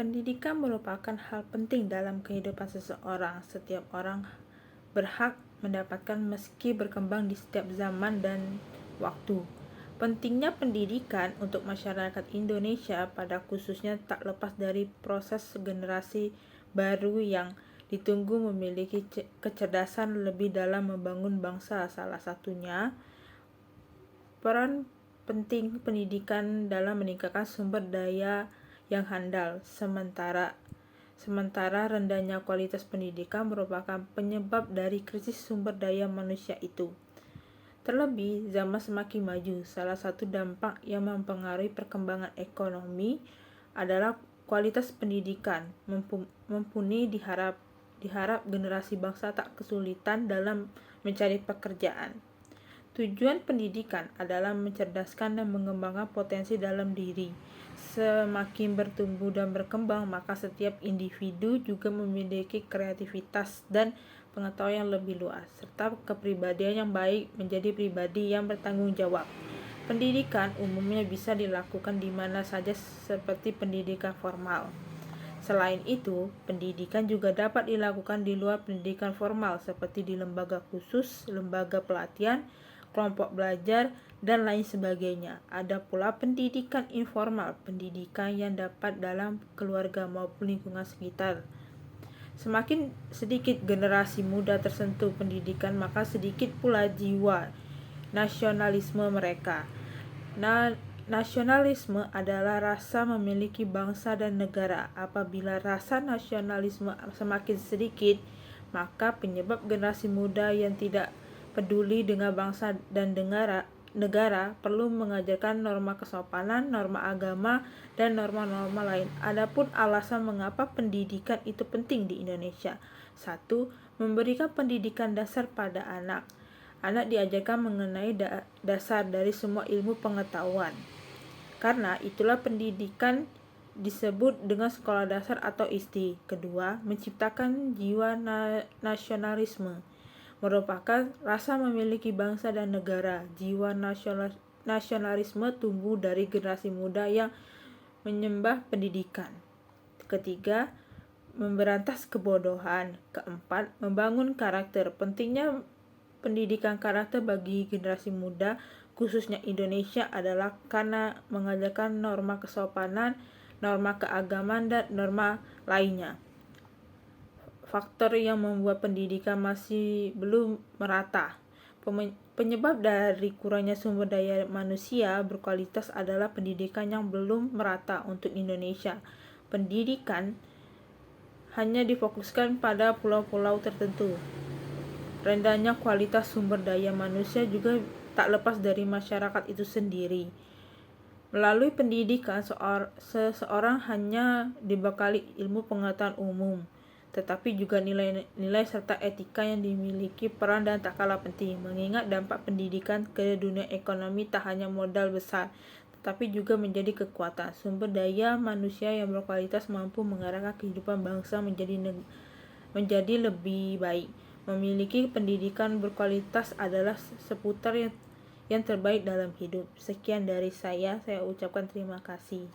Pendidikan merupakan hal penting dalam kehidupan seseorang. Setiap orang berhak mendapatkan meski berkembang di setiap zaman dan waktu. Pentingnya pendidikan untuk masyarakat Indonesia pada khususnya tak lepas dari proses generasi baru yang ditunggu memiliki kecerdasan lebih dalam membangun bangsa. Salah satunya peran penting pendidikan dalam meningkatkan sumber daya yang handal. Sementara rendahnya kualitas pendidikan merupakan penyebab dari krisis sumber daya manusia itu. Terlebih, zaman semakin maju, salah satu dampak yang mempengaruhi perkembangan ekonomi adalah kualitas pendidikan. Mumpuni diharap generasi bangsa tak kesulitan dalam mencari pekerjaan. Tujuan pendidikan adalah mencerdaskan dan mengembangkan potensi dalam diri. Semakin bertumbuh dan berkembang, maka setiap individu juga memiliki kreativitas dan pengetahuan yang lebih luas, serta kepribadian yang baik menjadi pribadi yang bertanggung jawab. Pendidikan umumnya bisa dilakukan di mana saja seperti pendidikan formal. Selain itu, pendidikan juga dapat dilakukan di luar pendidikan formal seperti di lembaga khusus, lembaga pelatihan, kelompok belajar, dan lain sebagainya. Ada pula pendidikan informal, pendidikan yang dapat dalam keluarga maupun lingkungan sekitar. Semakin sedikit generasi muda tersentuh pendidikan, maka sedikit pula jiwa nasionalisme mereka. Nasionalisme adalah rasa memiliki bangsa dan negara. Apabila rasa nasionalisme semakin sedikit, maka penyebab generasi muda yang tidak peduli dengan bangsa dan negara perlu mengajarkan norma kesopanan, norma agama, dan norma-norma lain. Adapun alasan mengapa pendidikan itu penting di Indonesia. 1. Memberikan pendidikan dasar pada anak. Anak diajarkan mengenai dasar dari semua ilmu pengetahuan. Karena itulah pendidikan disebut dengan sekolah dasar atau SD. Kedua, menciptakan jiwa nasionalisme. Merupakan rasa memiliki bangsa dan negara. Jiwa nasionalisme tumbuh dari generasi muda yang menyembah pendidikan. Ketiga, memberantas kebodohan. Keempat, membangun karakter. Pentingnya pendidikan karakter bagi generasi muda, khususnya Indonesia, adalah karena mengajarkan norma kesopanan, norma keagamaan, dan norma lainnya. Faktor yang membuat pendidikan masih belum merata. Penyebab dari kurangnya sumber daya manusia berkualitas adalah pendidikan yang belum merata untuk Indonesia. Pendidikan hanya difokuskan pada pulau-pulau tertentu. Rendahnya kualitas sumber daya manusia juga tak lepas dari masyarakat itu sendiri. Melalui pendidikan, seseorang hanya dibekali ilmu pengetahuan umum, tetapi juga nilai-nilai serta etika yang dimiliki peran dan tak kalah penting. Mengingat dampak pendidikan ke dunia ekonomi tak hanya modal besar, tetapi juga menjadi kekuatan. Sumber daya manusia yang berkualitas mampu mengarahkan kehidupan bangsa menjadi lebih baik. Memiliki pendidikan berkualitas adalah seputar yang terbaik dalam hidup. Sekian dari saya ucapkan terima kasih.